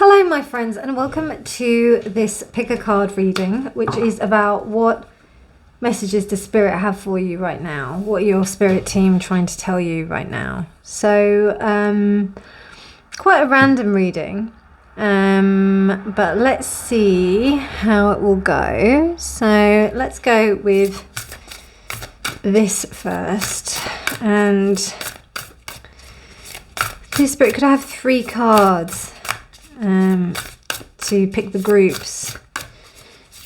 Hello my friends, and welcome to this pick a card reading, which is about what messages does spirit have for you right now. What are your spirit team trying to tell you right now? So quite a random reading, but let's see how it will go. So let's go with this first. And please spirit, could I have 3 cards to pick the groups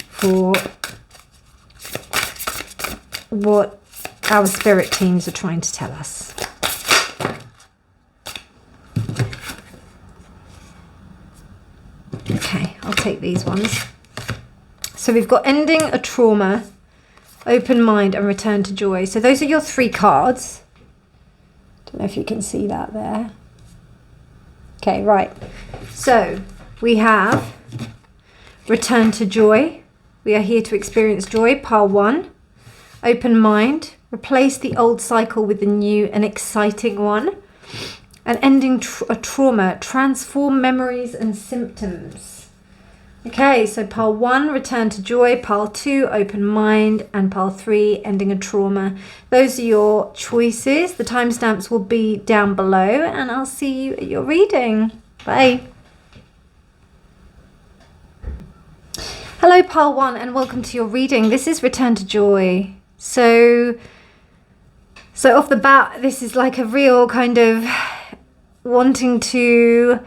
for what our spirit teams are trying to tell us. Okay, I'll take these ones. So we've got ending a trauma, open mind, and return to joy. So those are your 3 cards. Don't know if you can see that there. Okay, right. So we have return to joy. We are here to experience joy. Pile 1. Open mind. Replace the old cycle with the new and exciting one. And ending a trauma. Transform memories and symptoms. Okay, so pile 1, return to joy. Pile 2, open mind. And pile 3, ending a trauma. Those are your choices. The timestamps will be down below. And I'll see you at your reading. Bye. Hello, pile 1, and welcome to your reading. This is return to joy. So off the bat, this is like a real kind of wanting to...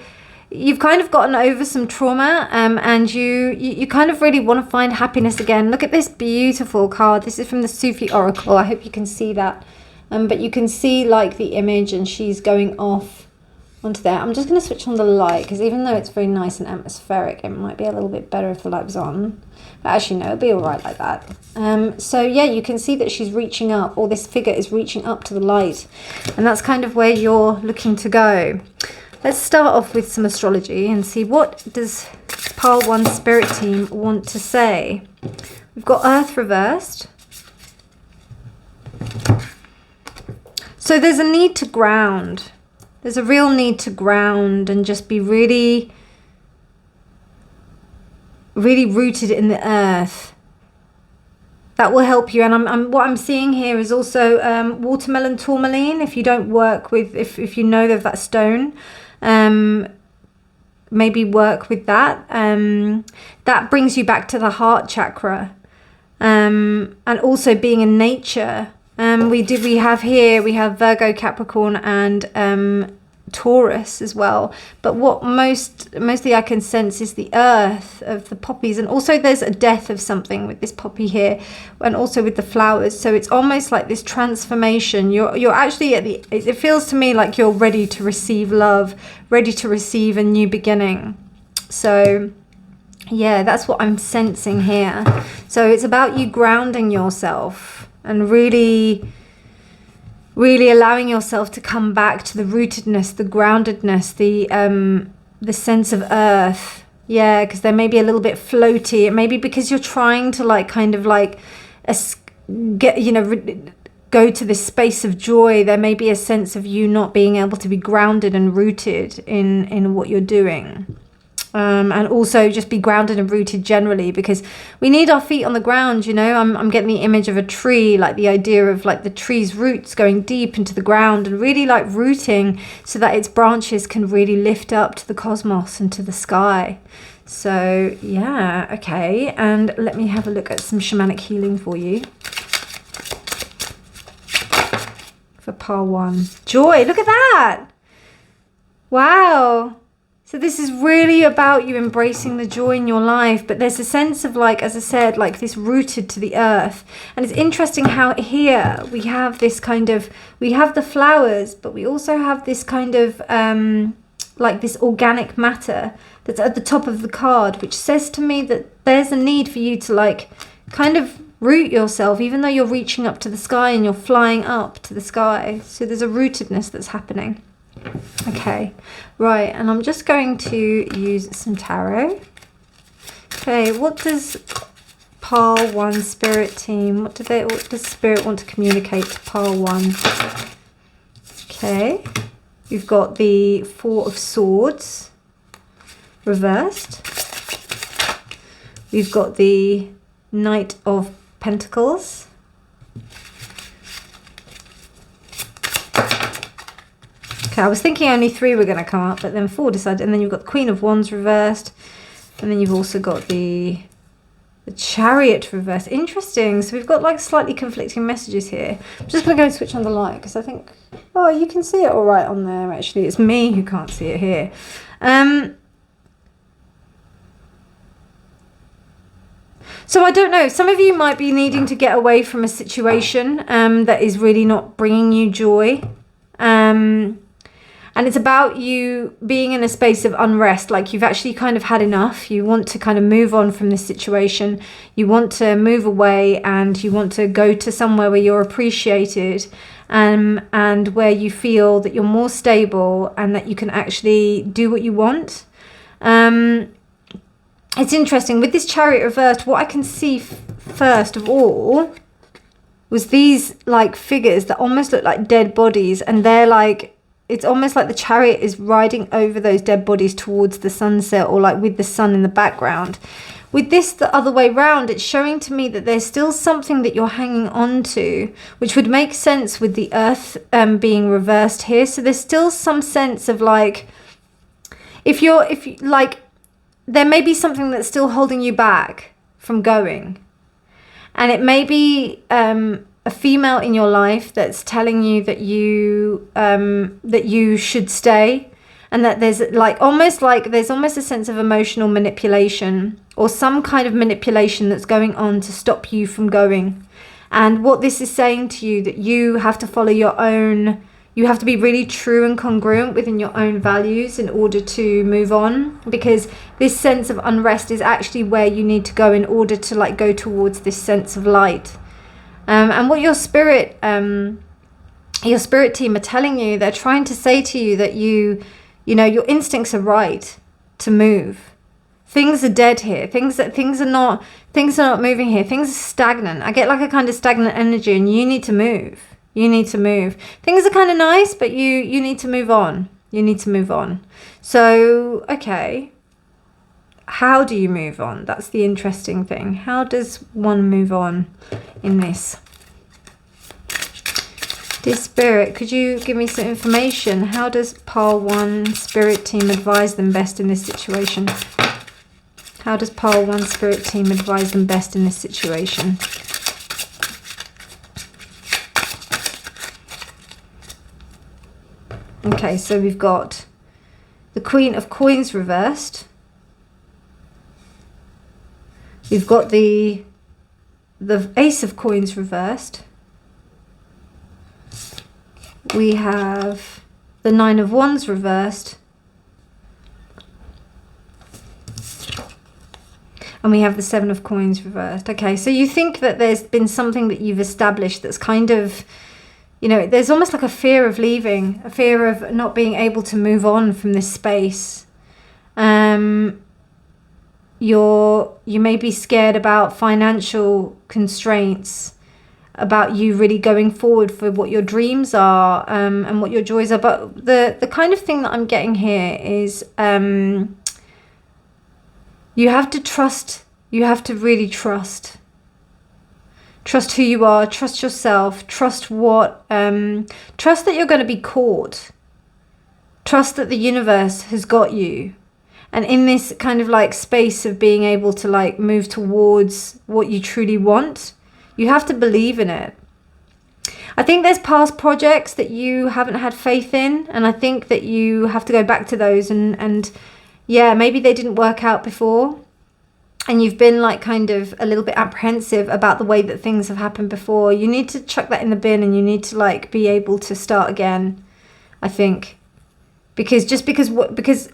You've kind of gotten over some trauma, and you kind of really want to find happiness again. Look at this beautiful card. This is from the Sufi Oracle. I hope you can see that. But you can see like the image, and she's going off onto there. I'm just going to switch on the light, because even though it's very nice and atmospheric, it might be a little bit better if the light was on. But actually, no, it'll be all right like that. So yeah, you can see that she's reaching up, or this figure is reaching up to the light. And that's kind of where you're looking to go. Let's start off with some astrology and see what does pile 1 spirit team want to say. We've got Earth reversed. So there's a need to ground. There's a real need to ground and just be really, really rooted in the earth. That will help you. And what I'm seeing here is also watermelon tourmaline. If you don't work with, if you know of that stone, maybe work with that. That brings you back to the heart chakra. And also being in nature. We have Virgo, Capricorn, and Taurus as well. But what mostly I can sense is the earth of the poppies, and also there's a death of something with this poppy here, and also with the flowers. So it's almost like this transformation. You're actually at the. It feels to me like you're ready to receive love, ready to receive a new beginning. So yeah, that's what I'm sensing here. So it's about you grounding yourself and really allowing yourself to come back to the rootedness, the groundedness, the sense of earth. Yeah, because they may be a little bit floaty. It may be because you're trying to go to this space of joy. There may be a sense of you not being able to be grounded and rooted in what you're doing. And also just be grounded and rooted generally, because we need our feet on the ground, you know. I'm getting the image of a tree, like the idea of like the tree's roots going deep into the ground and really like rooting so that its branches can really lift up to the cosmos and to the sky. So yeah, okay. And let me have a look at some shamanic healing for you. For pile 1. Joy, look at that. Wow. So this is really about you embracing the joy in your life, but there's a sense of, like, as I said, like this rooted to the earth. And it's interesting how here we have this kind of, we have the flowers, but we also have this kind of, like this organic matter that's at the top of the card, which says to me that there's a need for you to like kind of root yourself, even though you're reaching up to the sky and you're flying up to the sky. So there's a rootedness that's happening. Okay, right, and I'm just going to use some tarot. Okay, what does pile 1 spirit team, what does spirit want to communicate to pile 1? Okay, we've got the 4 of Swords, reversed. We've got the Knight of Pentacles. Okay, I was thinking only 3 were going to come up, but then 4 decided. And then you've got the Queen of Wands reversed. And then you've also got the Chariot reversed. Interesting. So we've got like slightly conflicting messages here. I'm just going to go and switch on the light because I think, oh, you can see it all right on there, actually. It's me who can't see it here. So I don't know. Some of you might be needing to get away from a situation that is really not bringing you joy. And it's about you being in a space of unrest, like you've actually kind of had enough. You want to kind of move on from this situation. You want to move away and you want to go to somewhere where you're appreciated and where you feel that you're more stable and that you can actually do what you want. It's interesting. With this Chariot reversed, what I can see first of all was these like figures that almost look like dead bodies, and they're like, it's almost like the chariot is riding over those dead bodies towards the sunset, or like with the sun in the background. With this the other way round, it's showing to me that there's still something that you're hanging on to, which would make sense with the earth being reversed here. So there's still some sense of like, if you like, there may be something that's still holding you back from going. And it may be a female in your life that's telling you that you should stay, and that there's almost a sense of emotional manipulation or some kind of manipulation that's going on to stop you from going. And what this is saying to you, that you have to follow your own, you have to be really true and congruent within your own values in order to move on, because this sense of unrest is actually where you need to go in order to like go towards this sense of light. And what your spirit team are telling you, they're trying to say to you that you know, your instincts are right to move. Things are dead here. Things are not moving here. Things are stagnant. I get like a kind of stagnant energy, and you need to move. You need to move. Things are kind of nice, but you need to move on. You need to move on. So, okay. How do you move on? That's the interesting thing. How does one move on in this? Dear Spirit, could you give me some information? How does Pile 1 Spirit Team advise them best in this situation? How does Pile 1 Spirit Team advise them best in this situation? Okay, so we've got the Queen of Coins reversed. We've got the Ace of Coins reversed. We have the Nine of Wands reversed. And we have the Seven of Coins reversed. Okay, so you think that there's been something that you've established that's kind of, you know, there's almost like a fear of leaving, a fear of not being able to move on from this space. You may be scared about financial constraints, about you really going forward for what your dreams are and what your joys are. But the kind of thing that I'm getting here is you have to trust. You have to really trust. Trust who you are. Trust yourself. Trust trust that you're going to be caught. Trust that the universe has got you. And in this kind of like space of being able to like move towards what you truly want, you have to believe in it. I think there's past projects that you haven't had faith in, and I think that you have to go back to those and yeah, maybe they didn't work out before, and you've been like kind of a little bit apprehensive about the way that things have happened before. You need to chuck that in the bin, and you need to like be able to start again, I think. Because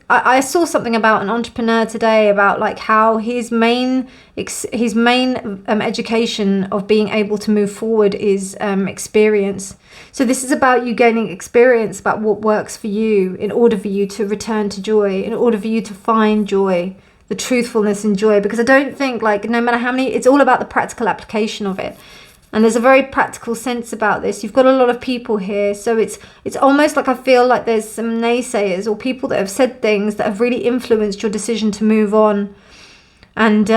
I saw something about an entrepreneur today about like how his main education of being able to move forward is experience. So this is about you gaining experience about what works for you in order for you to return to joy, in order for you to find joy, the truthfulness and joy. Because I don't think like no matter how many, it's all about the practical application of it. And there's a very practical sense about this. You've got a lot of people here. So it's almost like I feel like there's some naysayers or people that have said things that have really influenced your decision to move on. And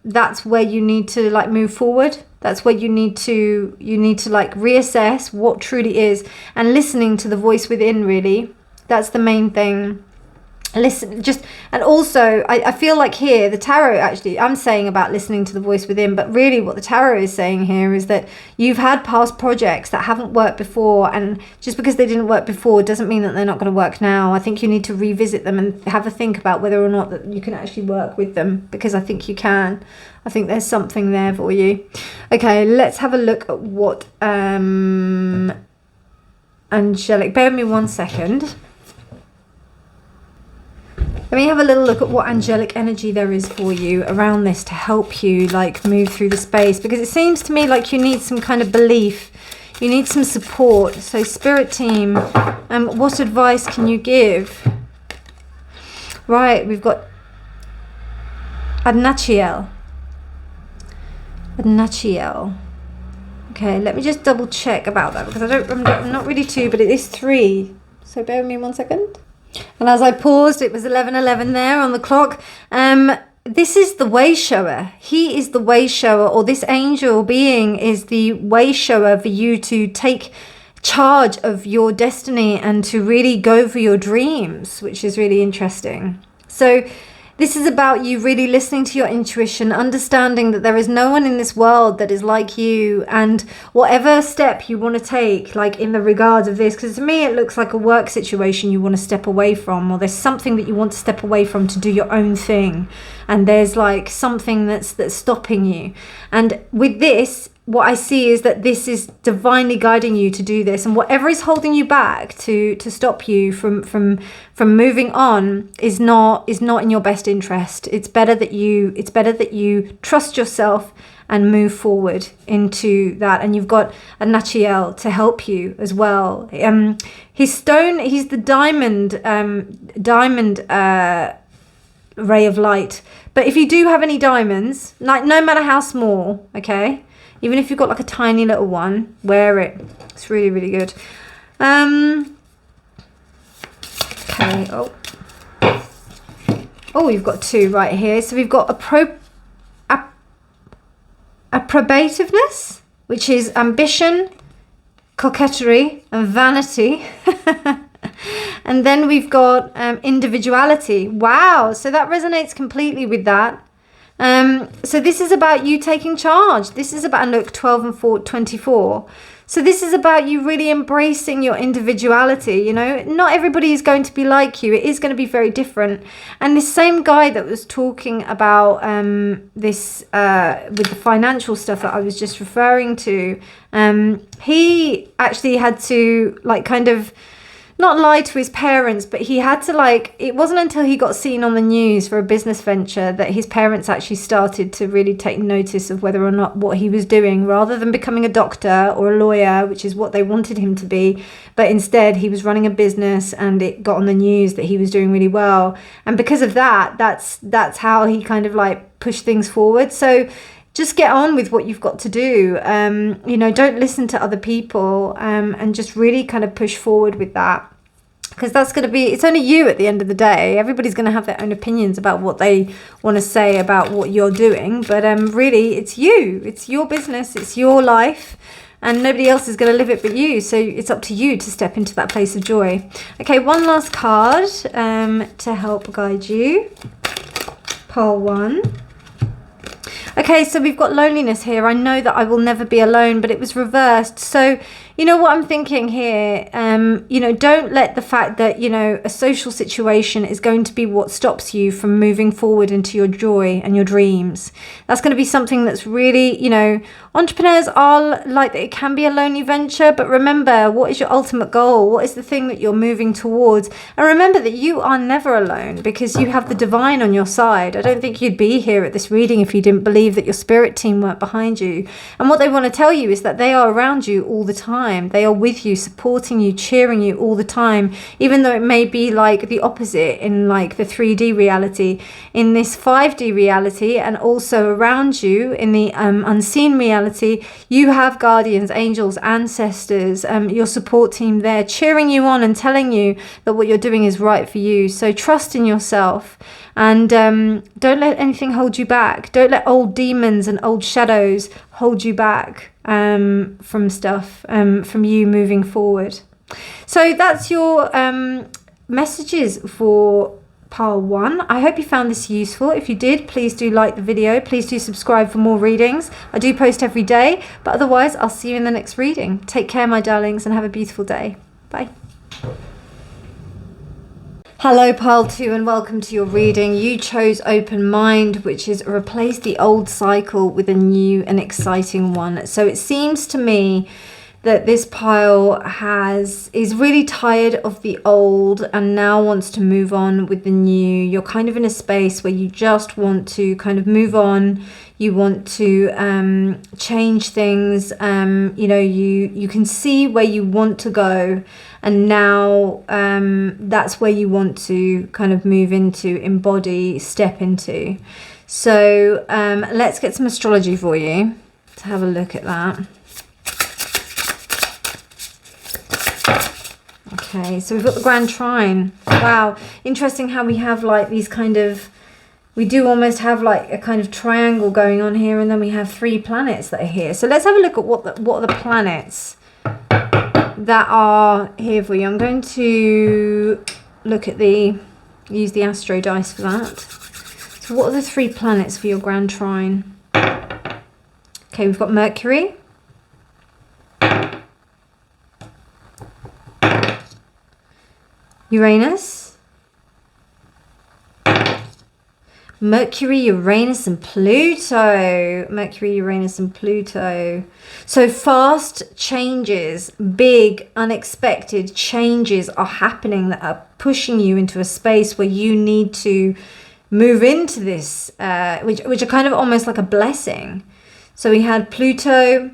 that's where you need to like move forward. That's where you need to like reassess what truly is, and listening to the voice within, really. That's the main thing. Listen, and also I feel like here the tarot, actually I'm saying about listening to the voice within, but really what the tarot is saying here is that you've had past projects that haven't worked before, and just because they didn't work before doesn't mean that they're not going to work now. I think you need to revisit them and have a think about whether or not that you can actually work with them, because I think you can. I think there's something there for you. Okay, let's have a look at what angelic, bear with me 1 second. Let me have a little look at what angelic energy there is for you around this to help you like move through the space, because it seems to me like you need some kind of belief, you need some support. So spirit team, what advice can you give? Right, we've got Adnachiel. Okay, let me just double check about that, because I'm not really too, but it is 3. So bear with me 1 second. And as I paused, it was 11:11 there on the clock. This is the way shower. He is the way shower, or this angel being is the way shower for you to take charge of your destiny and to really go for your dreams, which is really interesting. So this is about you really listening to your intuition, understanding that there is no one in this world that is like you, and whatever step you want to take, like in the regards of this, because to me it looks like a work situation you want to step away from, or there's something that you want to step away from to do your own thing, and there's like something that's stopping you. And with this, what I see is that this is divinely guiding you to do this, and whatever is holding you back to stop you from moving on is not in your best interest. It's better that you trust yourself and move forward into that. And you've got a Nachiel to help you as well. His stone, he's the diamond ray of light. But if you do have any diamonds, like no matter how small, okay, even if you've got like a tiny little one, wear it. It's really, really good. Okay. Oh, you've got 2 right here. So we've got approbativeness, which is ambition, coquetry, and vanity. And then we've got individuality. Wow. So that resonates completely with that. So this is about you taking charge. This is about, look, 12 and 24. So this is about you really embracing your individuality. You know, not everybody is going to be like you. It is going to be very different. And this same guy that was talking about this with the financial stuff that I was just referring to, he actually had to like kind of not lie to his parents, but he had to like, it wasn't until he got seen on the news for a business venture that his parents actually started to really take notice of whether or not what he was doing, rather than becoming a doctor or a lawyer, which is what they wanted him to be. But instead he was running a business, and it got on the news that he was doing really well. And because of that, that's how he kind of like pushed things forward. So just get on with what you've got to do. You know, don't listen to other people, and just really kind of push forward with that. Because that's going to be, it's only you at the end of the day. Everybody's going to have their own opinions about what they want to say about what you're doing. But really, it's you. It's your business. It's your life. And nobody else is going to live it but you. So it's up to you to step into that place of joy. Okay, one last card to help guide you. Pile 1. Okay, so we've got loneliness here. I know that I will never be alone, but it was reversed. So, you know what I'm thinking here? You know, don't let the fact that, you know, a social situation is going to be what stops you from moving forward into your joy and your dreams. That's going to be something that's really, you know, entrepreneurs are like, it can be a lonely venture, but remember, what is your ultimate goal? What is the thing that you're moving towards? And remember that you are never alone, because you have the divine on your side. I don't think you'd be here at this reading if you didn't believe that your spirit team weren't behind you. And what they want to tell you is that they are around you all the time. time. They are with you, supporting you, cheering you all the time, even though it may be like the opposite in like the 3D reality. In this 5D reality, and also around you in the unseen reality, you have guardians, angels, ancestors, your support team there cheering you on and telling you that what you're doing is right for you. So trust in yourself, and don't let anything hold you back. Don't let old demons and old shadows hold you back from stuff, from you moving forward. So that's your messages for pile 1. I hope you found this useful. If you did, please do like the video. Please do subscribe for more readings. I do post every day, but otherwise I'll see you in the next reading. Take care, my darlings, and have a beautiful day. Bye. Hello, pile 2, and welcome to your reading. You chose open mind, which is replace the old cycle with a new and exciting one. So it seems to me that this pile is really tired of the old and now wants to move on with the new. You're kind of in a space where you just want to kind of move on. You want to change things. You know, you can see where you want to go, and now that's where you want to kind of move into, embody, step into. So let's get some astrology for you to have a look at that. Okay, so we've got the Grand Trine. Wow, interesting how we have like these kind of, we do almost have like a kind of triangle going on here, and then we have 3 planets that are here. So let's have a look at what are the planets that are here for you. I'm going to look at use the astro dice for that. So what are the 3 planets for your Grand Trine? Okay, we've got Mercury, Uranus, Mercury, Uranus and Pluto. Mercury, Uranus and Pluto. So fast changes, big, unexpected changes are happening that are pushing you into a space where you need to move into this, which are kind of almost like a blessing. So we had Pluto.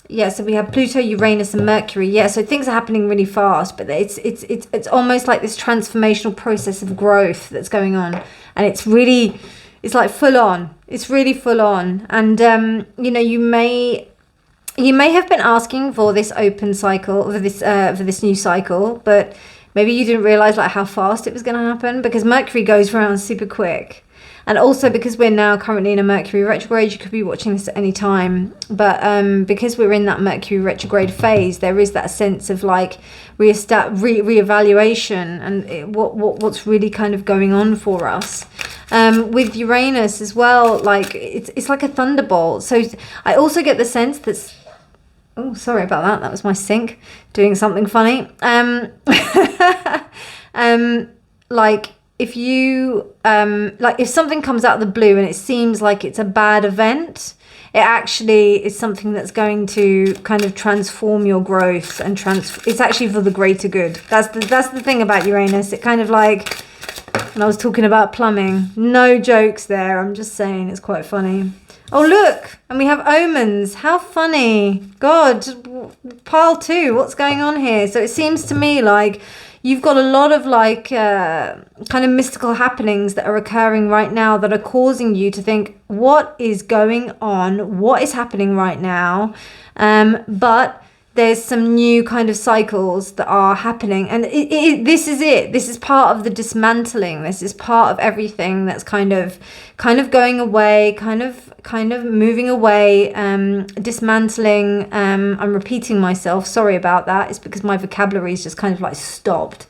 Yeah, so we have Pluto, Uranus and Mercury. Yeah, so things are happening really fast, but it's almost like this transformational process of growth that's going on. And it's like full on. It's really full on. And, you know, you may have been asking for this open cycle, for this new cycle, but maybe you didn't realize like how fast it was going to happen, because Mercury goes around super quick. And also because we're now currently in a Mercury retrograde, you could be watching this at any time. But because we're in that Mercury retrograde phase, there is that sense of like reevaluation and what's really kind of going on for us. With Uranus as well, like it's like a thunderbolt. So I also get the sense that, oh, sorry about that. That was my sink doing something funny. Like if you like if something comes out of the blue and it seems like it's a bad event, it actually is something that's going to kind of transform your growth and it's actually for the greater good. That's the thing about Uranus. It kind of like, when I was talking about plumbing, no jokes there. I'm just saying it's quite funny. Oh, look, and we have omens. How funny. God, pile 2, what's going on here? So it seems to me like you've got a lot of like kind of mystical happenings that are occurring right now that are causing you to think, what is going on? What is happening right now? But there's some new kind of cycles that are happening, and this is it. This is part of the dismantling. This is part of everything that's kind of going away, kind of moving away, dismantling. I'm repeating myself. Sorry about that. It's because my vocabulary is just kind of like stopped.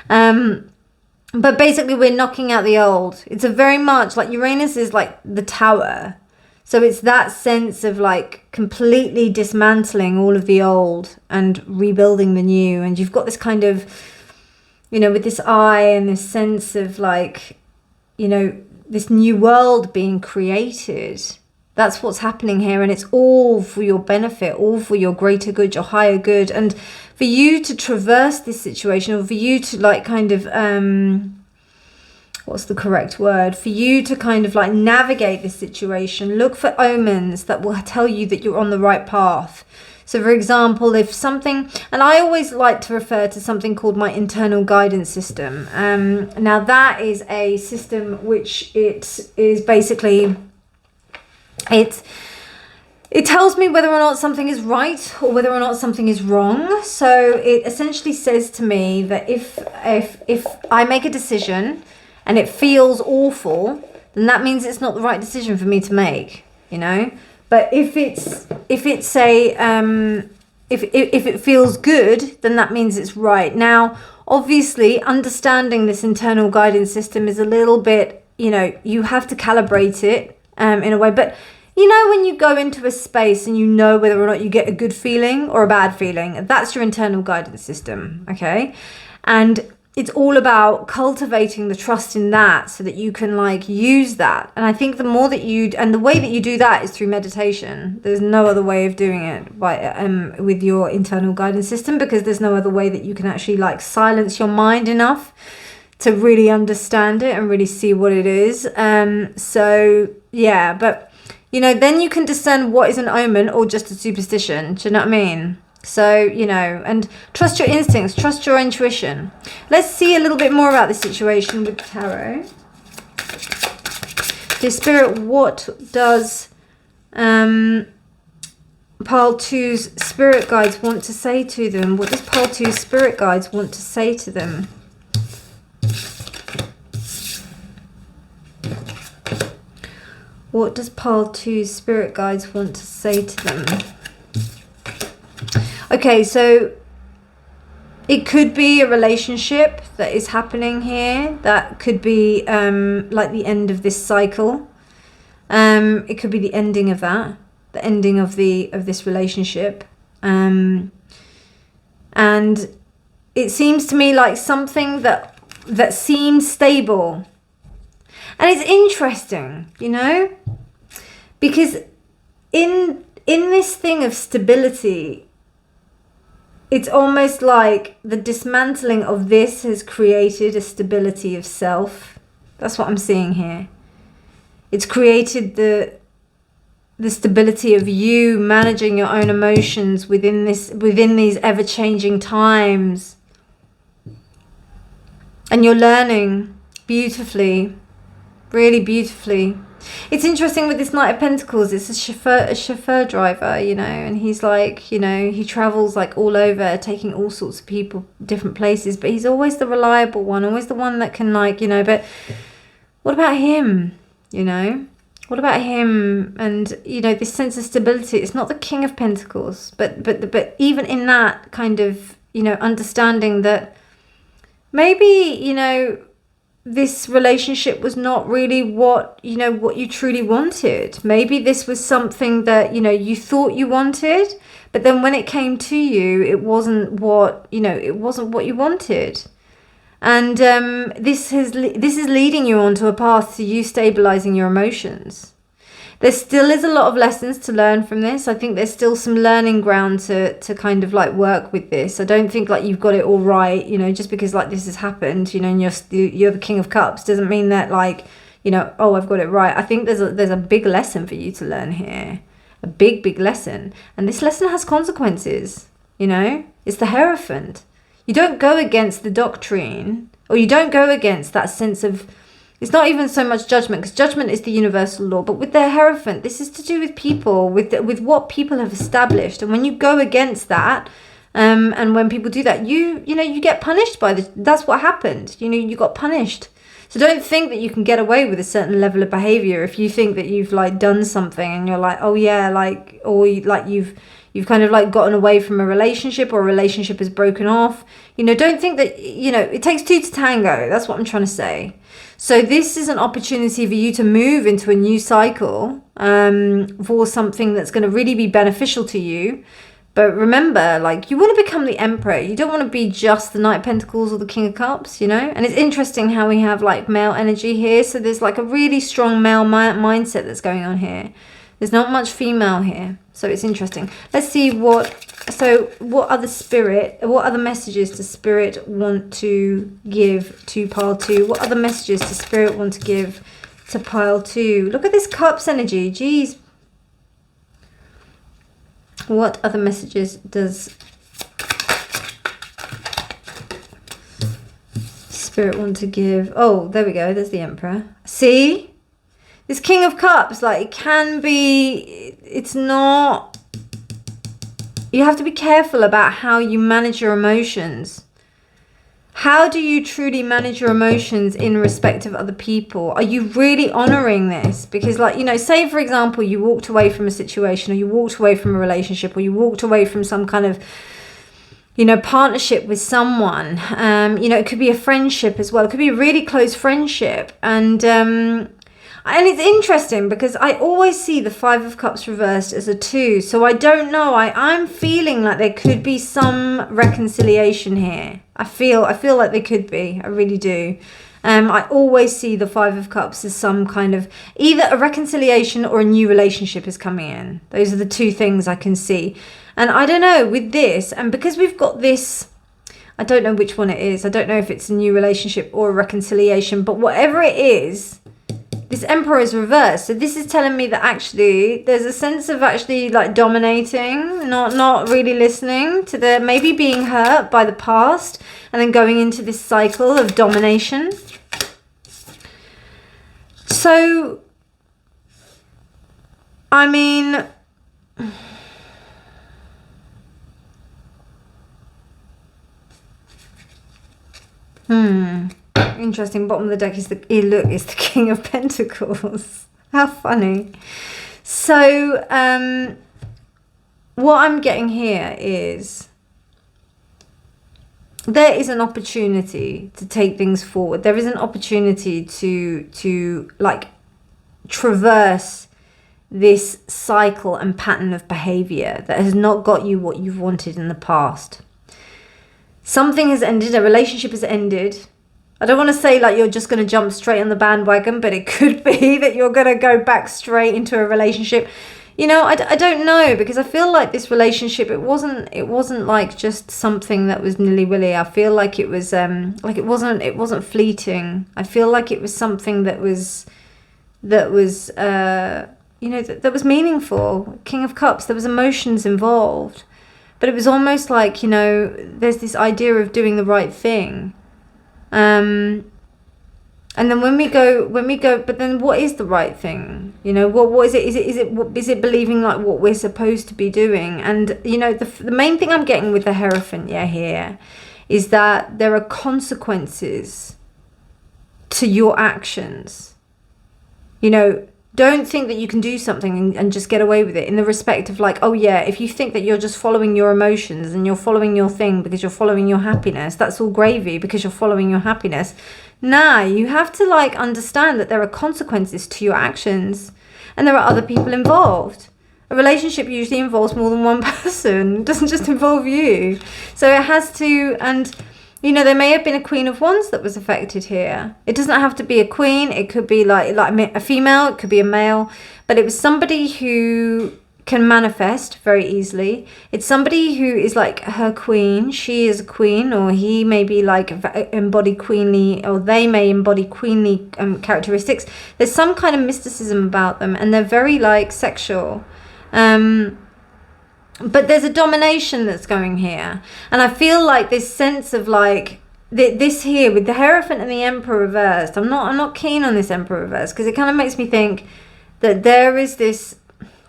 But basically, we're knocking out the old. It's a very much like Uranus is like the tower. So it's that sense of like completely dismantling all of the old and rebuilding the new. And you've got this kind of, you know, with this eye and this sense of like, you know, this new world being created. That's what's happening here. And it's all for your benefit, all for your greater good, your higher good. And for you to traverse this situation, or for you to like kind of, what's the correct word? For you to kind of like navigate this situation, look for omens that will tell you that you're on the right path. So for example, if something, and I always like to refer to something called my internal guidance system. Now that is a system which it is basically, it tells me whether or not something is right or whether or not something is wrong. So it essentially says to me that if I make a decision and it feels awful, then that means it's not the right decision for me to make, you know. But if it feels good, then that means it's right. Now, obviously, understanding this internal guidance system is a little bit, you know, you have to calibrate it in a way. But you know, when you go into a space and you know whether or not you get a good feeling or a bad feeling, that's your internal guidance system, okay? And it's all about cultivating the trust in that so that you can like use that. And I think the more that and the way that you do that is through meditation. There's no other way of doing it with your internal guidance system, because there's no other way that you can actually like silence your mind enough to really understand it and really see what it is. So yeah, but you know, then you can discern what is an omen or just a superstition. Do you know what I mean? So, you know, and trust your instincts, trust your intuition. Let's see a little bit more about this situation with the tarot. Dear Spirit, what does Pile 2's spirit guides want to say to them? What does Pile 2's spirit guides want to say to them? What does Pile 2's spirit guides want to say to them? Okay, so it could be a relationship that is happening here. That could be like the end of this cycle. It could be the ending of that, the ending of this relationship. And it seems to me like something that seems stable. And it's interesting, you know, because in this thing of stability, it's almost like the dismantling of this has created a stability of self. That's what I'm seeing here. It's created the stability of you managing your own emotions within these ever-changing times. And you're learning beautifully, really beautifully. It's interesting with this Knight of Pentacles. It's a chauffeur driver, you know, and he's like, you know, he travels like all over, taking all sorts of people, different places, but he's always the reliable one, always the one that can, like, you know. But what about him, you know? What about him? And, you know, this sense of stability. It's not the King of Pentacles, but even in that kind of, you know, understanding that maybe, you know, this relationship was not really what you truly wanted. Maybe this was something that, you know, you thought you wanted, but then when it came to you, it wasn't what you wanted. And this is leading you onto a path to you stabilizing your emotions. There still is a lot of lessons to learn from this. I think there's still some learning ground to kind of like work with this. I don't think like you've got it all right, you know, just because like this has happened, you know, and you're the King of Cups doesn't mean that like, you know, oh, I've got it right. I think there's a big lesson for you to learn here. A big lesson. And this lesson has consequences, you know. It's the Hierophant. You don't go against the doctrine, or you don't go against that sense of, it's not even so much judgment, because judgment is the universal law. But with the Hierophant, this is to do with people, with what people have established. And when you go against that, and when people do that, you get punished by that's what happened. You know, you got punished. So don't think that you can get away with a certain level of behavior if you think that you've like done something and you're like, oh yeah, like, or like you've kind of like gotten away from a relationship, or a relationship has broken off. You know, don't think that, you know, it takes two to tango. That's what I'm trying to say. So this is an opportunity for you to move into a new cycle for something that's going to really be beneficial to you. But remember, like, you want to become the Emperor. You don't want to be just the Knight of Pentacles or the King of Cups, you know. And it's interesting how we have like male energy here. So there's like a really strong male mindset that's going on here. There's not much female here. So it's interesting. Let's see what other messages does Spirit want to give to Pile 2? What other messages does Spirit want to give to Pile 2? Look at this Cups energy. Geez. What other messages does Spirit want to give? Oh, there we go. There's the Emperor. See? This King of Cups, like, it can be, it's not, you have to be careful about how you manage your emotions. How do you truly manage your emotions in respect of other people? Are you really honoring this? Because, like, you know, say, for example, you walked away from a situation, or you walked away from a relationship, or you walked away from some kind of, you know, partnership with someone. You know, it could be a friendship as well. It could be a really close friendship. And it's interesting because I always see the Five of Cups reversed as a 2. So I don't know. I'm feeling like there could be some reconciliation here. I feel like there could be. I really do. I always see the Five of Cups as some kind of either a reconciliation or a new relationship is coming in. Those are the two things I can see. And I don't know with this, and because we've got this, I don't know which one it is. I don't know if it's a new relationship or a reconciliation, but whatever it is, this Emperor is reversed. So this is telling me that actually there's a sense of actually like dominating, not really listening to the, maybe being hurt by the past and then going into this cycle of domination. So, I mean, interesting. Bottom of the deck is the is the King of Pentacles. How funny. So what I'm getting here is there is an opportunity to take things forward. There is an opportunity to like traverse this cycle and pattern of behavior that has not got you what you've wanted in the past. Something has ended, a relationship has ended. I don't want to say like you're just going to jump straight on the bandwagon, but it could be that you're going to go back straight into a relationship. You know, I don't know, because I feel like this relationship, it wasn't like just something that was nilly-willy. I feel like it was like it wasn't fleeting. I feel like it was something that was you know, that was meaningful. King of Cups, there was emotions involved. But it was almost like, you know, there's this idea of doing the right thing. And then when we go, but then what is the right thing? You know, what is it? Is it believing like what we're supposed to be doing? And, you know, the main thing I'm getting with the Hierophant here is that there are consequences to your actions. You know, don't think that you can do something and just get away with it, in the respect of like, oh yeah, if you think that you're just following your emotions and you're following your thing because you're following your happiness, that's all gravy because you're following your happiness. Nah, you have to like understand that there are consequences to your actions and there are other people involved. A relationship usually involves more than one person. It doesn't just involve you. So it has to, and you know, there may have been a Queen of Wands that was affected here. It doesn't have to be a queen. It could be like a female. It could be a male. But it was somebody who can manifest very easily. It's somebody who is like her queen. She is a queen, or he may be like embody queenly, or they may embody queenly characteristics. There's some kind of mysticism about them, and they're very like sexual. But there's a domination that's going here. And I feel like this sense of like, this here with the Hierophant and the Emperor reversed. I'm not keen on this Emperor reversed, because it kind of makes me think that there is this,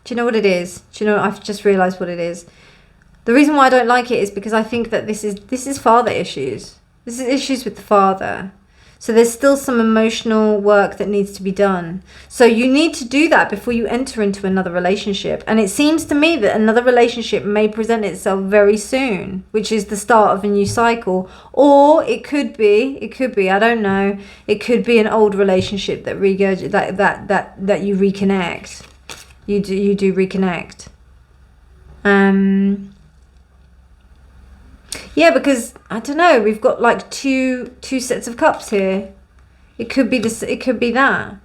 do you know what it is? Do you know, I've just realized what it is. The reason why I don't like it is because I think that this is father issues. This is issues with the father. So there's still some emotional work that needs to be done. So you need to do that before you enter into another relationship. And it seems to me that another relationship may present itself very soon, which is the start of a new cycle. Or it could be, I don't know, it could be an old relationship that that you reconnect. You do reconnect. Yeah, because I don't know, we've got like two sets of cups here. It could be this, it could be that.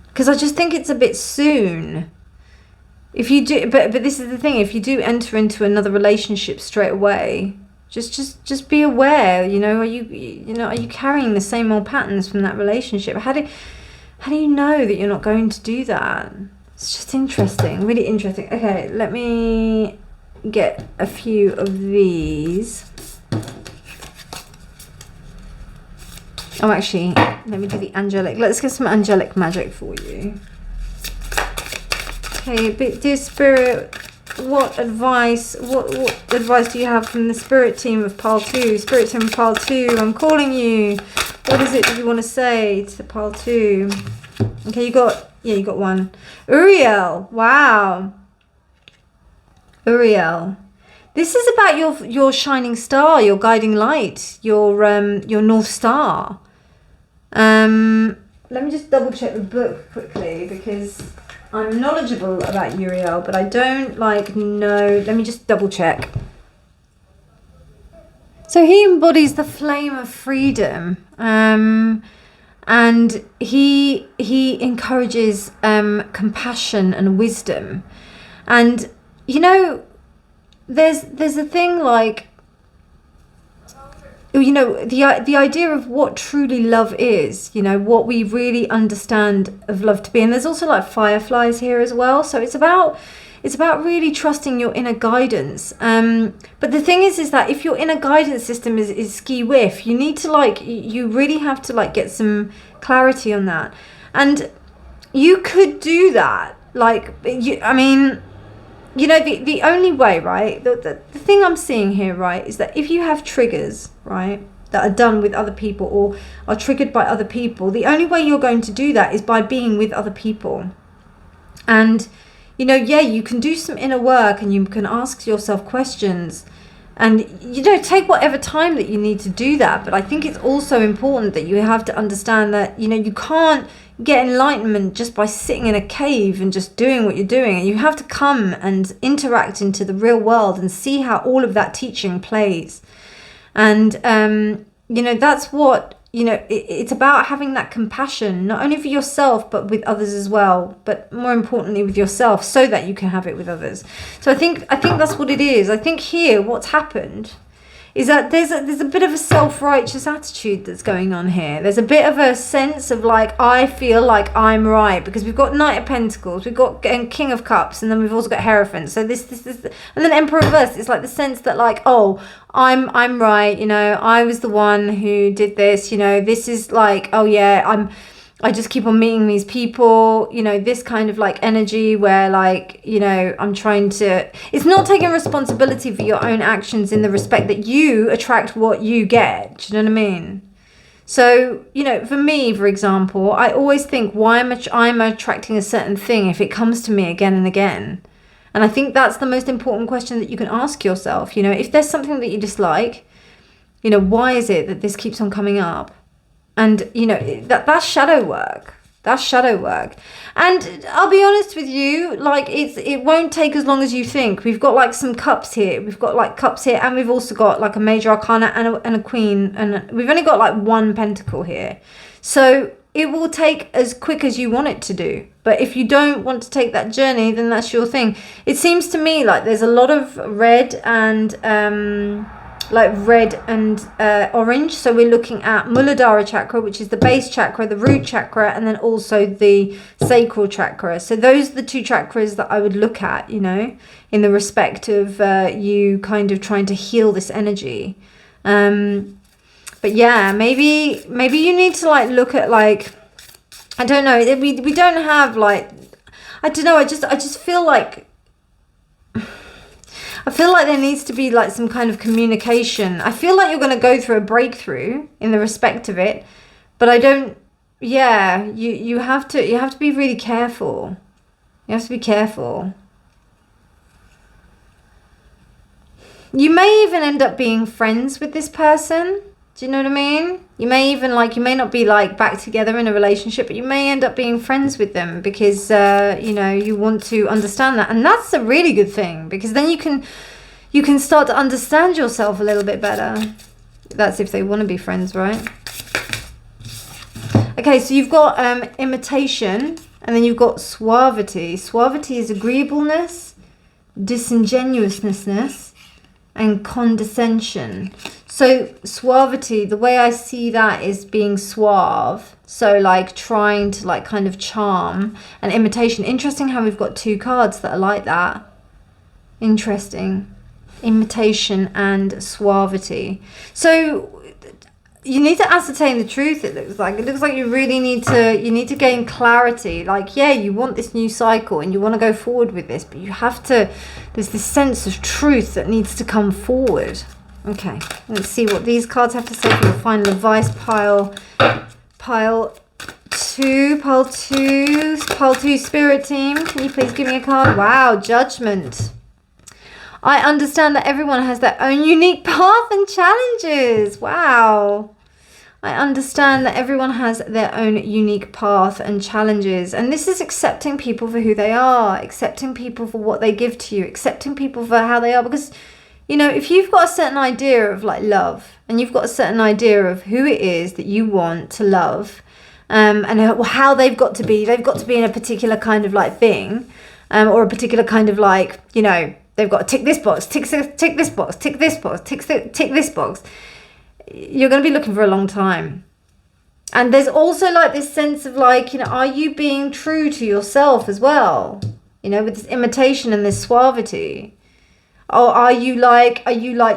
Because I just think it's a bit soon. If you do, but this is the thing, if you do enter into another relationship straight away, just be aware, you know, are you carrying the same old patterns from that relationship? How do you know that you're not going to do that? It's just interesting, really interesting. Okay, let me get a few of these. Oh, actually, let me do the angelic. Let's get some angelic magic for you. Okay, but dear Spirit, what advice do you have from the Spirit team of Pile 2? Spirit team of Pile 2, I'm calling you. What is it that you want to say to Pile 2? Okay, you got one. Uriel, wow. Uriel. This is about your shining star, your guiding light, your North Star. Let me just double check the book quickly because I'm knowledgeable about Uriel, but I don't know. Let me just double check. So he embodies the flame of freedom, and he encourages compassion and wisdom, and you know. There's a thing like, you know, the idea of what truly love is, you know, what we really understand of love to be. And there's also like fireflies here as well. So it's about really trusting your inner guidance. But the thing is that if your inner guidance system is ski-whiff, you need to you really have to get some clarity on that. And you could do that. You know, the only way, right, the thing I'm seeing here, right, is that if you have triggers, right, that are done with other people or are triggered by other people, the only way you're going to do that is by being with other people. And, you know, yeah, you can do some inner work and you can ask yourself questions and, you know, take whatever time that you need to do that. But I think it's also important that you have to understand that, you know, you can't get enlightenment just by sitting in a cave and just doing what you're doing. You have to come and interact into the real world and see how all of that teaching plays. And you know, that's what, you know, it's about having that compassion, not only for yourself but with others as well, but more importantly with yourself, so that you can have it with others. So I think that's what it is. I think here what's happened is that there's a bit of a self-righteous attitude that's going on here. There's a bit of a sense of I feel like I'm right, because we've got Knight of Pentacles, we've got King of Cups, and then we've also got Hierophant. So this, and then Emperor Reverse. It's like the sense that oh, I'm right. You know, I was the one who did this. You know, this is oh yeah, I just keep on meeting these people, you know, this kind of energy where you know, I'm trying to, it's not taking responsibility for your own actions in the respect that you attract what you get. Do you know what I mean? So, you know, for me, for example, I always think why I'm attracting a certain thing if it comes to me again and again. And I think that's the most important question that you can ask yourself. You know, if there's something that you dislike, you know, why is it that this keeps on coming up? And, you know, that's shadow work. That's shadow work. And I'll be honest with you, it won't take as long as you think. We've got some cups here. We've got cups here. And we've also got a major arcana and a queen. And we've only got one pentacle here. So it will take as quick as you want it to do. But if you don't want to take that journey, then that's your thing. It seems to me there's a lot of red and orange. So we're looking at Muladhara chakra, which is the base chakra, the root chakra, and then also the sacral chakra. So those are the two chakras that I would look at, you know, in the respect of you kind of trying to heal this energy. But yeah, maybe you need to look at I don't know, we don't have I don't know, I just feel I feel like there needs to be some kind of communication. I feel like you're going to go through a breakthrough in the respect of it, but I don't, yeah, you have to be really careful. You have to be careful. You may even end up being friends with this person. Do you know what I mean? You may even you may not be back together in a relationship, but you may end up being friends with them because, you know, you want to understand that. And that's a really good thing, because then you can start to understand yourself a little bit better. That's if they want to be friends, right? Okay, so you've got imitation, and then you've got suavity. Suavity is agreeableness, disingenuousness, and condescension. So suavity, the way I see that is being suave. So like trying to like kind of charm, and imitation. Interesting how we've got 2 cards that are like that. Interesting. Imitation and suavity. So you need to ascertain the truth. It looks like you really need to gain clarity. Like, yeah, you want this new cycle and you want to go forward with this, but you have to, there's this sense of truth that needs to come forward. Okay, let's see what these cards have to say for your final advice. Pile 2, pile 2, spirit team. Can you please give me a card? Wow, judgment. I understand that everyone has their own unique path and challenges. Wow. I understand that everyone has their own unique path and challenges. And this is accepting people for who they are, accepting people for what they give to you, accepting people for how they are. Because, you know, if you've got a certain idea of like love, and you've got a certain idea of who it is that you want to love, and how they've got to be in a particular kind of like thing, or a particular kind of like, you know, they've got to tick this box, tick this box, tick this box, tick this box. You're going to be looking for a long time. And there's also like this sense of like, you know, are you being true to yourself as well? You know, with this imitation and this suavity. Or are you like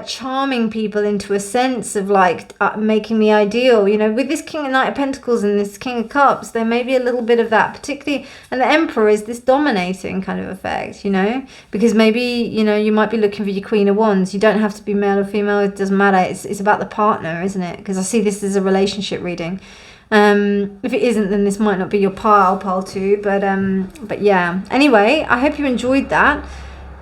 charming people into a sense of like making the ideal? You know, with this King and Knight of Pentacles and this King of Cups, there may be a little bit of that, particularly, and the Emperor is this dominating kind of effect, you know, because maybe, you know, you might be looking for your Queen of Wands. You don't have to be male or female, it doesn't matter. It's about the partner, isn't it? Because I see this as a relationship reading. If it isn't, then this might not be your pile 2, but yeah. Anyway, I hope you enjoyed that.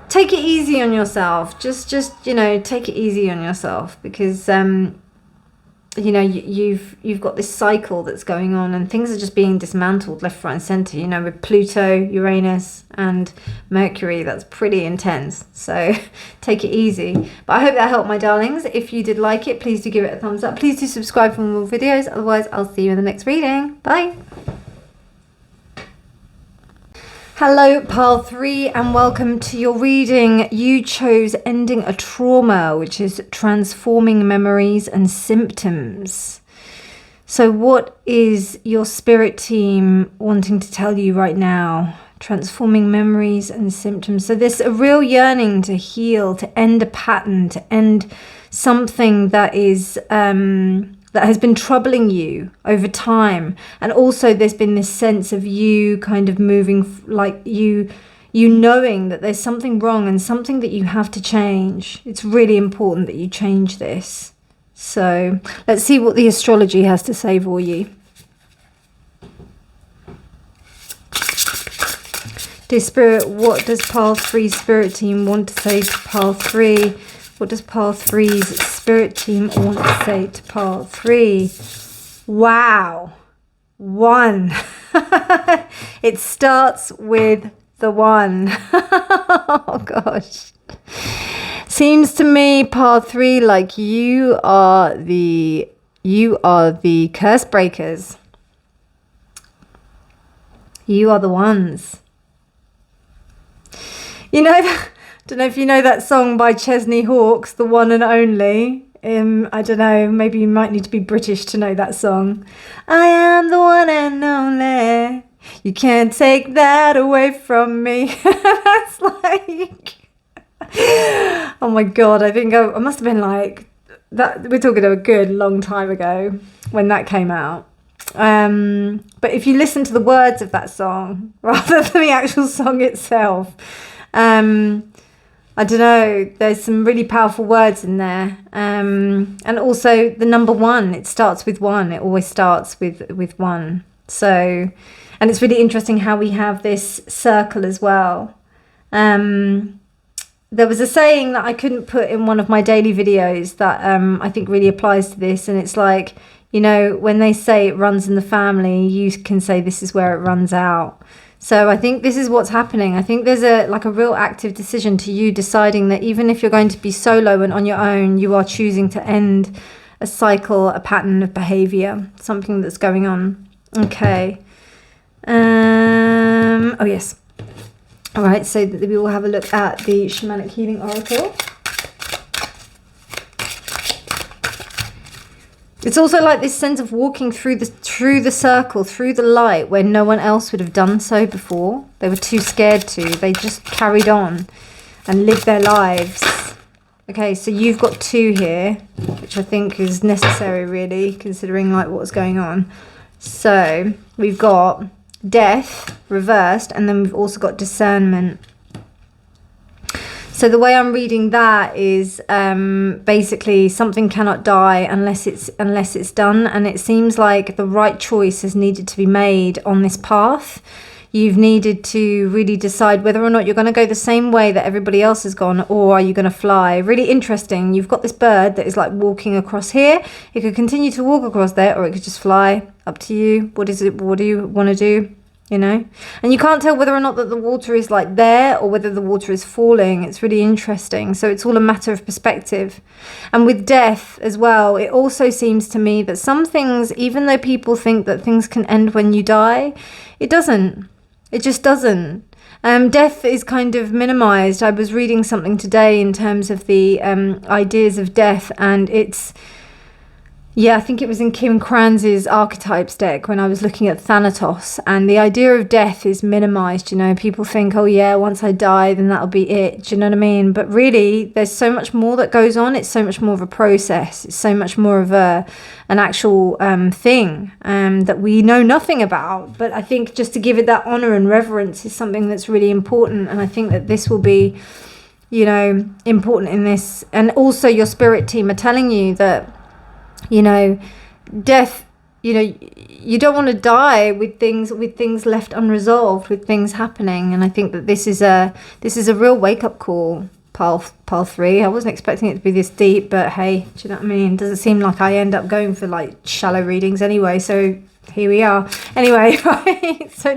Take it easy on yourself. Just you know, take it easy on yourself, because you know, you've got this cycle that's going on, and things are just being dismantled left, right, and center. You know, with Pluto, Uranus, and Mercury, that's pretty intense. So take it easy. But I hope that helped, my darlings. If you did like it, please do give it a thumbs up. Please do subscribe for more videos. Otherwise, I'll see you in the next reading. Bye. Hello, pile 3, and welcome to your reading. You chose ending a trauma, which is transforming memories and symptoms. So what is your spirit team wanting to tell you right now? Transforming memories and symptoms. So there's a real yearning to heal, to end a pattern, to end something that is that has been troubling you over time. And also there's been this sense of you kind of moving, like you knowing that there's something wrong and something that you have to change. It's really important that you change this. So let's see what the astrology has to say for you. Dear Spirit, what does pile 3 spirit team want to say to pile 3? What does pile 3's spirit team want to say to pile 3? Wow. 1. It starts with the 1. Oh gosh. Seems to me, pile 3, like you are the curse breakers. You are the ones. You know that, I don't know if you know that song by Chesney Hawkes, The One and Only. I don't know, maybe you might need to be British to know that song. I am the one and only. You can't take that away from me. That's like... Oh my God, I think I must have been like... that. We're talking a good long time ago when that came out. But if you listen to the words of that song, rather than the actual song itself... I don't know, there's some really powerful words in there. And also the number 1, it starts with 1. It always starts with 1. So, and it's really interesting how we have this circle as well. There was a saying that I couldn't put in one of my daily videos that I think really applies to this. And it's like, you know, when they say it runs in the family, you can say this is where it runs out. So I think this is what's happening. I think there's a real active decision to you deciding that even if you're going to be solo and on your own, you are choosing to end a cycle, a pattern of behavior, something that's going on. Okay. Oh yes. All right. So we will have a look at the Shamanic Healing Oracle. It's also like this sense of walking through the circle, through the light, where no one else would have done so before. They were too scared to. They just carried on and lived their lives. Okay, so you've got 2 here, which I think is necessary, really, considering like what's going on. So we've got death reversed, and then we've also got discernment. So the way I'm reading that is basically something cannot die unless it's done, and it seems like the right choice has needed to be made on this path. You've needed to really decide whether or not you're going to go the same way that everybody else has gone, or are you going to fly. Really interesting. You've got this bird that is like walking across here. It could continue to walk across there, or it could just fly. Up to you. What is it? What do you want to do? You know? And you can't tell whether or not that the water is like there, or whether the water is falling. It's really interesting. So it's all a matter of perspective. And with death as well, it also seems to me that some things, even though people think that things can end when you die, it doesn't. It just doesn't. Death is kind of minimized. I was reading something today in terms of the ideas of death, and it's, yeah, I think it was in Kim Kranz's Archetypes deck when I was looking at Thanatos, and the idea of death is minimized. You know, people think, oh yeah, once I die, then that'll be it. Do you know what I mean? But really, there's so much more that goes on. It's so much more of a process. It's so much more of an actual thing that we know nothing about. But I think just to give it that honor and reverence is something that's really important. And I think that this will be, you know, important in this. And also your spirit team are telling you that, you know, death, you know, you don't want to die with things left unresolved, with things happening. And I think that this is a real wake-up call, pile 3. I wasn't expecting it to be this deep, but hey, do you know what I mean? Doesn't seem like I end up going for like shallow readings anyway, so here we are. Anyway, right, so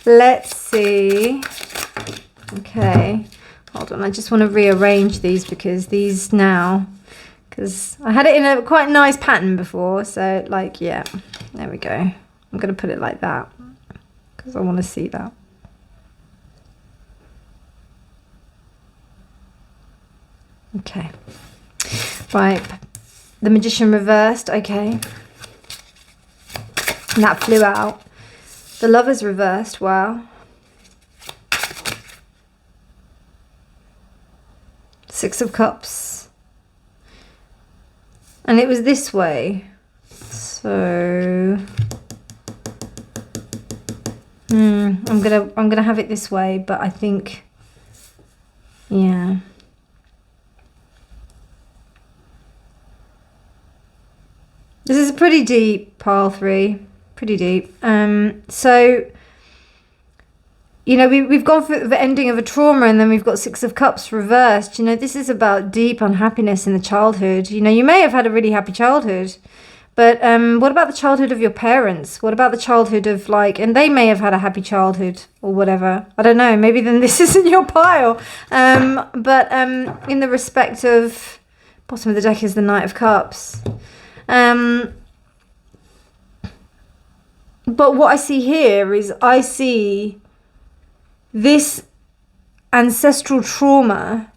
let's see. Okay, hold on, I just want to rearrange these because these now, because I had it in a quite nice pattern before, so like, yeah, there we go. I'm going to put it like that because I want to see that. Okay, right, the Magician reversed, okay, and that flew out. The Lovers reversed, wow. Six of Cups. And it was this way. So I'm gonna have it this way, but I think, yeah. This is pretty deep, pile 3. Pretty deep. So, you know, we've gone for the ending of a trauma, and then we've got Six of Cups reversed. You know, this is about deep unhappiness in the childhood. You know, you may have had a really happy childhood, but what about the childhood of your parents? What about the childhood of like, and they may have had a happy childhood or whatever. I don't know. Maybe then this isn't your pile. But in the respect of, bottom of the deck is the Knight of Cups. But what I see here is I see this ancestral trauma,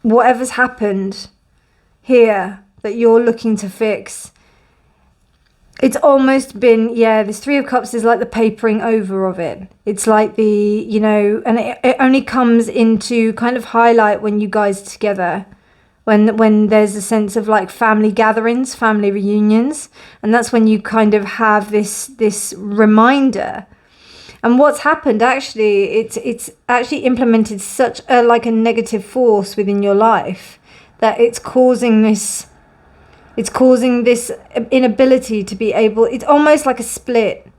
whatever's happened here that you're looking to fix. It's almost been, yeah, this Three of Cups is like the papering over of it. It's like the, you know, and it only comes into kind of highlight when you guys are together. When there's a sense of like family gatherings, family reunions, and that's when you kind of have this reminder. And what's happened actually, it's actually implemented such a like a negative force within your life that it's causing this inability to be able. It's almost like a split.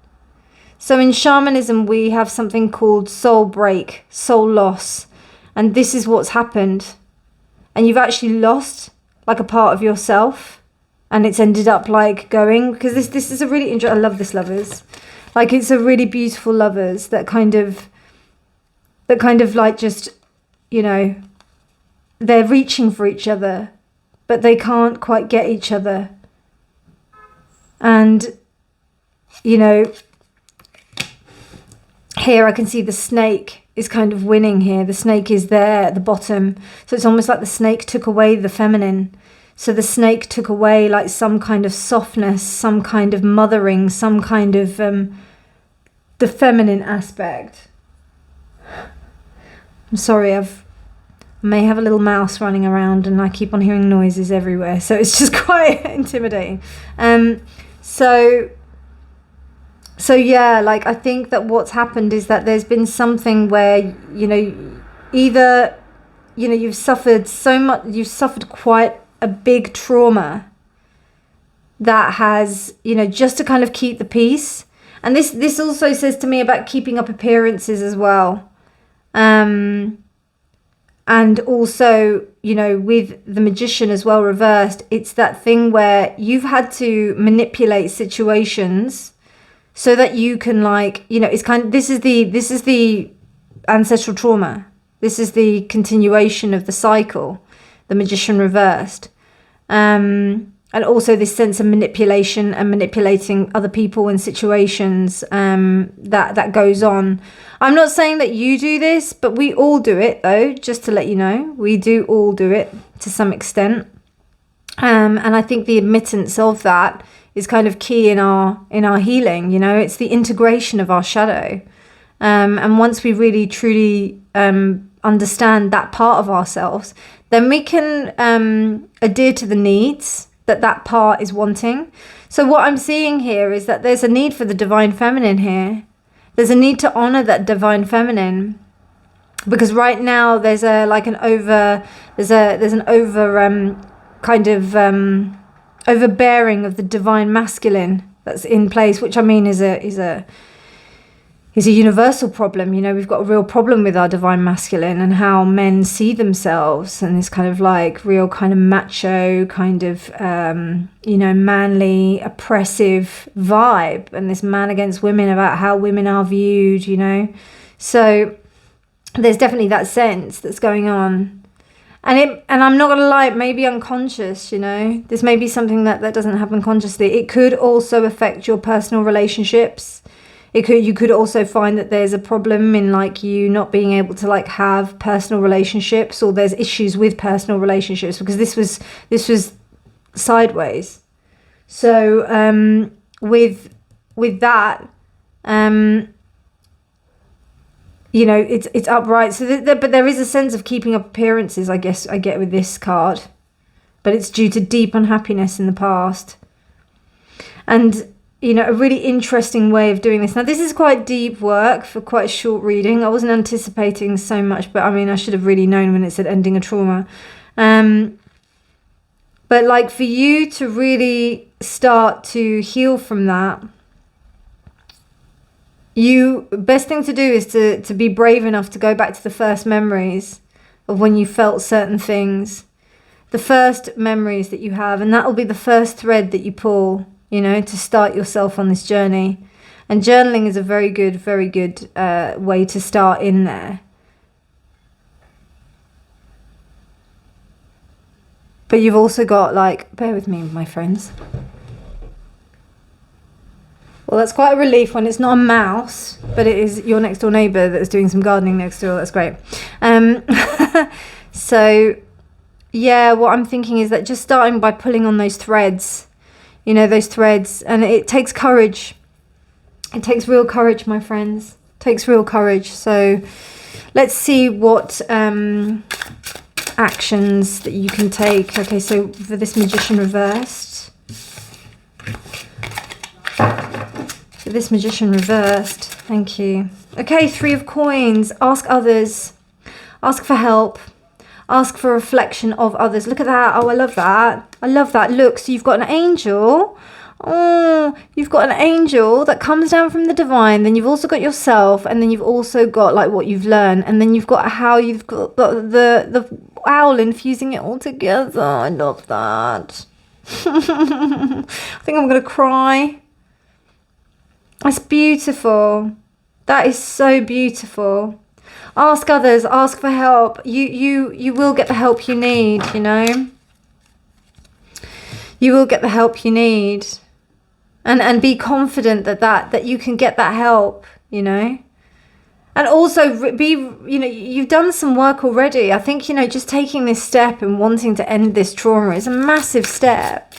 So in shamanism we have something called soul break, soul loss, and this is what's happened. And you've actually lost like a part of yourself, and it's ended up like going, because this is a really interesting, I love this Lovers. Like it's a really beautiful Lovers that kind of like just, you know, they're reaching for each other, but they can't quite get each other. And, you know, here I can see the snake is kind of winning here. The snake is there at the bottom. So it's almost like the snake took away the feminine. So the snake took away like some kind of softness, some kind of mothering, some kind of the feminine aspect. I'm sorry, I may have a little mouse running around and I keep on hearing noises everywhere, so it's just quite intimidating. So yeah, like I think that what's happened is that there's been something where, you know, either, you know, you've suffered so much, you've suffered quite a big trauma that has, you know, just to kind of keep the peace. And this also says to me about keeping up appearances as well. And also, you know, with the Magician as well reversed, it's that thing where you've had to manipulate situations so that you can, like, you know, it's kind of, this is the ancestral trauma. This is the continuation of the cycle, the Magician reversed. And also this sense of manipulation and manipulating other people and situations that goes on. I'm not saying that you do this, but we all do it, though, just to let you know. We do all do it to some extent. And I think the admittance of that is kind of key in our healing. You know, it's the integration of our shadow. And once we really, truly understand that part of ourselves, then we can adhere to the needs that part is wanting. So what I'm seeing here is that there's a need for the divine feminine here. There's a need to honor that divine feminine, because right now there's an overbearing of the divine masculine that's in place, which I mean is a universal problem. You know, we've got a real problem with our divine masculine and how men see themselves, and this kind of like real kind of macho kind of, you know, manly, oppressive vibe, and this man against women about how women are viewed, you know. So there's definitely that sense that's going on. And I'm not going to lie, it may be unconscious, you know. This may be something that doesn't happen consciously. It could also affect your personal relationships. You could also find that there's a problem in like you not being able to like have personal relationships, or there's issues with personal relationships, because this was sideways. So with that, you know, it's upright. So but there is a sense of keeping up appearances, I guess I get with this card, but it's due to deep unhappiness in the past. And you know, a really interesting way of doing this. Now, this is quite deep work for quite a short reading. I wasn't anticipating so much, but I mean, I should have really known when it said ending a trauma. But like for you to really start to heal from that, best thing to do is to be brave enough to go back to the first memories of when you felt certain things, the first memories that you have, and that will be the first thread that you pull, you know, to start yourself on this journey. And journaling is a very good way to start in there. But you've also got, like, bear with me, my friends. Well, that's quite a relief when it's not a mouse, but it is your next door neighbour that's doing some gardening next door. That's great. So, yeah, what I'm thinking is that just starting by pulling on those threads, you know, those threads, and it takes courage. It takes real courage, my friends. It takes real courage. So let's see what actions that you can take. Okay, so for this Magician reversed. For this Magician reversed, thank you. Okay, 3 of Coins. Ask others. Ask for help. Ask for reflection of others. Look at that. Oh, I love that. I love that. Look, so you've got an angel. Oh, you've got an angel that comes down from the divine. Then you've also got yourself. And then you've also got like what you've learned. And then you've got how you've got the owl infusing it all together. I love that. I think I'm going to cry. That's beautiful. That is so beautiful. Ask others, ask for help. You will get the help you need, you know. You will get the help you need. And be confident that you can get that help, you know. And also be, you know, you've done some work already. I think, you know, just taking this step and wanting to end this trauma is a massive step.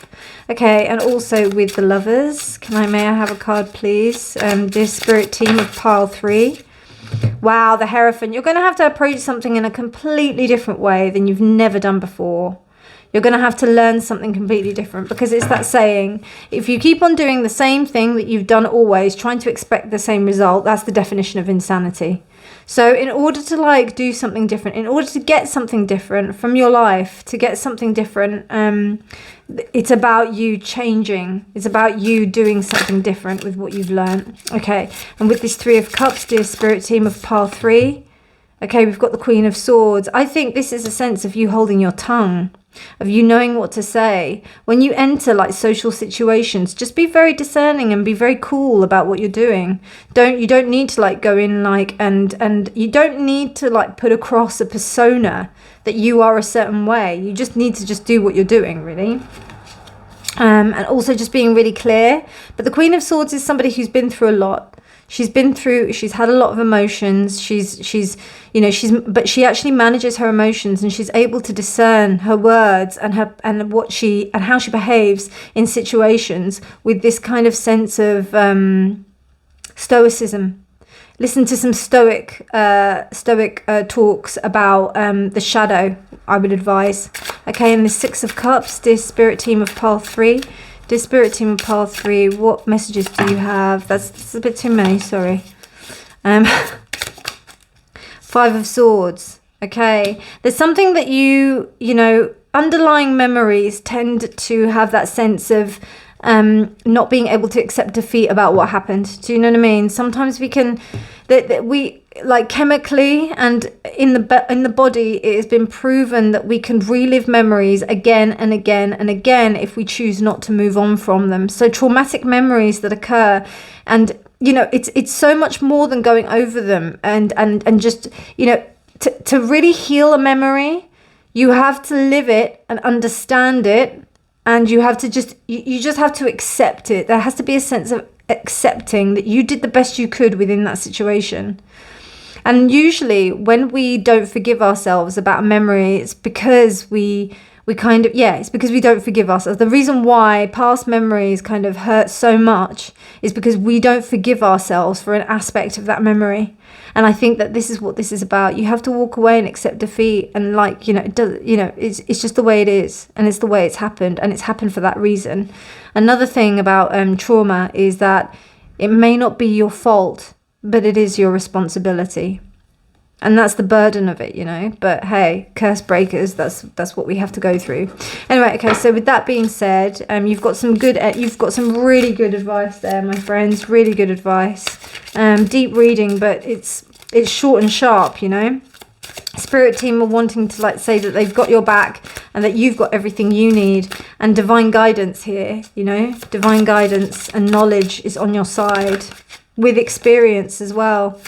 Okay, and also with the Lovers, may I have a card, please? Dear Spirit Team of pile 3. Wow, the Hierophant. You're going to have to approach something in a completely different way than you've never done before. You're going to have to learn something completely different, because it's that saying, if you keep on doing the same thing that you've done always, trying to expect the same result, that's the definition of insanity. So in order to like do something different, in order to get something different from your life, to get something different, it's about you changing. It's about you doing something different with what you've learned. Okay, and with this 3 of Cups, dear Spirit Team of pile 3, okay, we've got the Queen of Swords. I think this is a sense of you holding your tongue, of you knowing what to say. When you enter like social situations, just be very discerning and be very cool about what you're doing. You don't need to like go in like and you don't need to like put across a persona that you are a certain way. You just need to just do what you're doing, really. And also just being really clear. But the Queen of Swords is somebody who's been through a lot. She's had a lot of emotions. But she actually manages her emotions, and she's able to discern her words and how she behaves in situations with this kind of sense of stoicism. Listen to some stoic talks about the shadow, I would advise. Okay, and the 6 of Cups, dear Spirit Team of pile 3. Dear Spirit Team of pile 3, what messages do you have? That's a bit too many, sorry. 5 of Swords. Okay, there's something that you know, underlying memories tend to have that sense of not being able to accept defeat about what happened. Do you know what I mean? Sometimes we can, that we like chemically and in the body, it has been proven that we can relive memories again and again and again if we choose not to move on from them. So traumatic memories that occur, and you know, it's so much more than going over them and just, you know, to really heal a memory, you have to live it and understand it. And you have to you just have to accept it. There has to be a sense of accepting that you did the best you could within that situation. And usually when we don't forgive ourselves about a memory, it's because it's because we don't forgive ourselves. The reason why past memories kind of hurt so much is because we don't forgive ourselves for an aspect of that memory. And I think that this is what this is about. You have to walk away and accept defeat, and like, you know, it's just the way it is, and it's the way it's happened, and it's happened for that reason. Another thing about trauma is that it may not be your fault, but it is your responsibility. And that's the burden of it, you know. But hey, curse breakers, that's what we have to go through. Anyway, okay, so with that being said, you've got some really good advice there, my friends. Really good advice. Deep reading, but it's short and sharp, you know. Spirit Team are wanting to like say that they've got your back and that you've got everything you need, and divine guidance here, you know. Divine guidance and knowledge is on your side, with experience as well.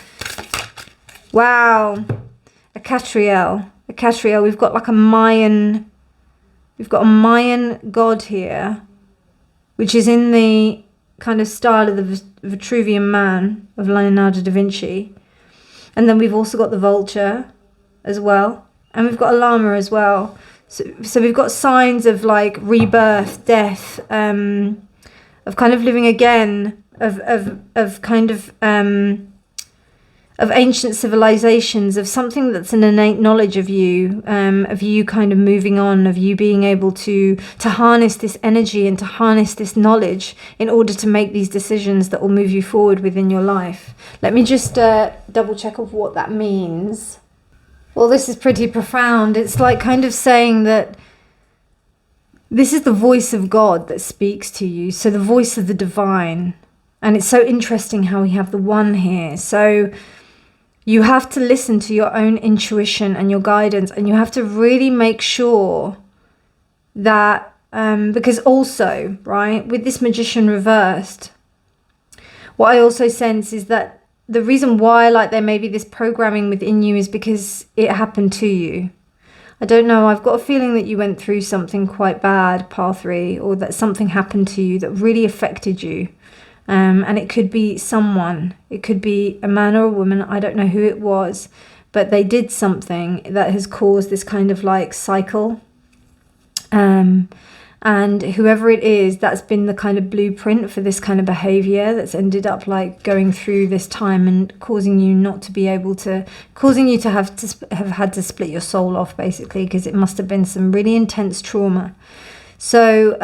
Wow, a Catriel. We've got like a Mayan god here, which is in the kind of style of the Vitruvian Man of Leonardo da Vinci. And then we've also got the vulture as well, and we've got a llama as well. So we've got signs of like rebirth, death, of kind of living again, of ancient civilizations, of something that's an innate knowledge of you kind of moving on, of you being able to harness this energy and to harness this knowledge in order to make these decisions that will move you forward within your life. Let me just double check of what that means. Well, this is pretty profound. It's like kind of saying that this is the voice of God that speaks to you, so the voice of the divine. And it's so interesting how we have the one here. So you have to listen to your own intuition and your guidance, and you have to really make sure that, because also, right, with this Magician reversed, what I also sense is that the reason why like there may be this programming within you is because it happened to you. I don't know, I've got a feeling that you went through something quite bad, pile 3, or that something happened to you that really affected you. And it could be someone, it could be a man or a woman, I don't know who it was, but they did something that has caused this kind of like cycle. And whoever it is, that's been the kind of blueprint for this kind of behavior that's ended up like going through this time and causing you not to be able to, causing you to have had to split your soul off, basically, because it must have been some really intense trauma. So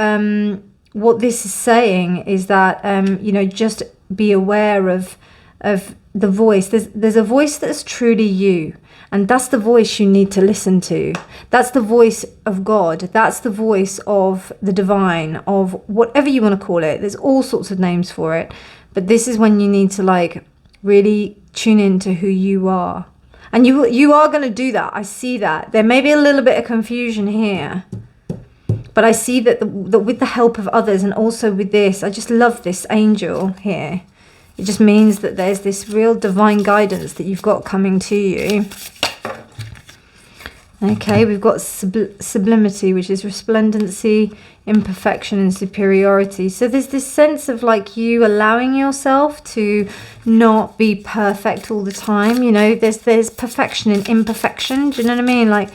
what this is saying is that, you know, just be aware of the voice. There's a voice that's truly you. And that's the voice you need to listen to. That's the voice of God. That's the voice of the divine, of whatever you want to call it. There's all sorts of names for it. But this is when you need to like really tune into who you are. And you are going to do that. I see that. There may be a little bit of confusion here. But I see that, that with the help of others and also with this, I just love this angel here. It just means that there's this real divine guidance that you've got coming to you. Okay, we've got sublimity, which is resplendency, imperfection, and superiority. So there's this sense of like you allowing yourself to not be perfect all the time. You know, there's perfection in imperfection. Do you know what I mean? Like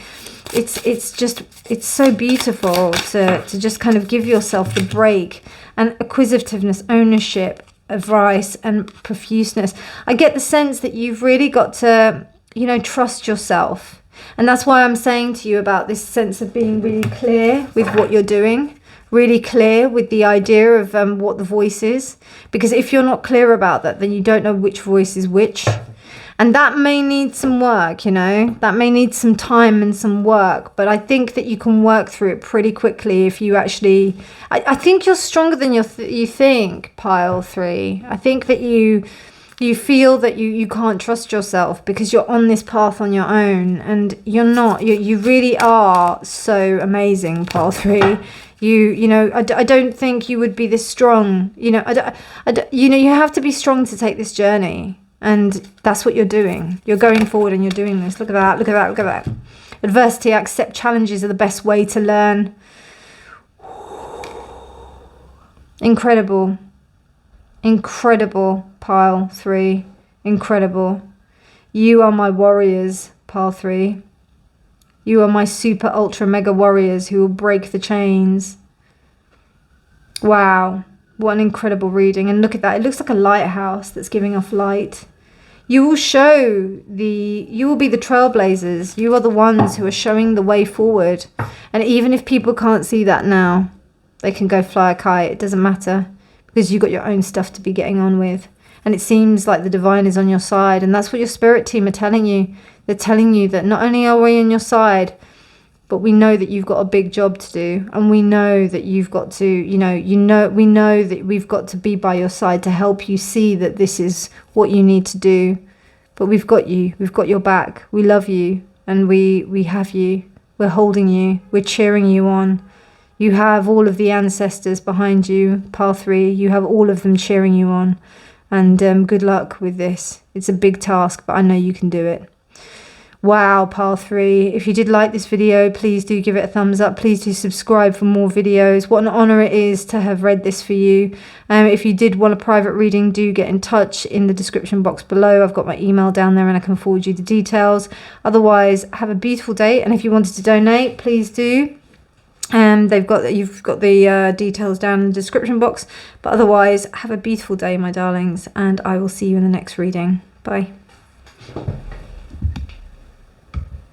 it's so beautiful to just kind of give yourself the break, and acquisitiveness, ownership, advice, and profuseness. I get the sense that you've really got to, you know, trust yourself. And that's why I'm saying to you about this sense of being really clear with what you're doing, really clear with the idea of what the voice is. Because if you're not clear about that, then you don't know which voice is which. And that may need some work, you know, that may need some time and some work. But I think that you can work through it pretty quickly if you actually, I think you're stronger than you think, pile 3. I think that you feel that you can't trust yourself because you're on this path on your own, and you're not. You really are so amazing, pile 3. You know, I don't think you would be this strong. You know, you know, you have to be strong to take this journey. And that's what you're doing. You're going forward and you're doing this. Look at that, look at that, look at that. Adversity, accept challenges are the best way to learn. Incredible. Incredible, pile 3. Incredible. You are my warriors, pile 3. You are my super ultra mega warriors who will break the chains. Wow. What an incredible reading. And look at that. It looks like a lighthouse that's giving off light. You will you will be the trailblazers. You are the ones who are showing the way forward. And even if people can't see that now, they can go fly a kite. It doesn't matter, because you've got your own stuff to be getting on with. And it seems like the divine is on your side. And that's what your spirit team are telling you. They're telling you that not only are we on your side, but we know that you've got a big job to do. And we know that you've got to, we know that we've got to be by your side to help you see that this is what you need to do. But we've got you. We've got your back. We love you. And we have you. We're holding you. We're cheering you on. You have all of the ancestors behind you, pile 3. You have all of them cheering you on. And good luck with this. It's a big task, but I know you can do it. Wow, pile 3. If you did like this video, please do give it a thumbs up. Please do subscribe for more videos. What an honor it is to have read this for you. If you did want a private reading, do get in touch in the description box below. I've got my email down there and I can forward you the details. Otherwise, have a beautiful day. And if you wanted to donate, please do. You've got the details down in the description box. But otherwise, have a beautiful day, my darlings. And I will see you in the next reading. Bye.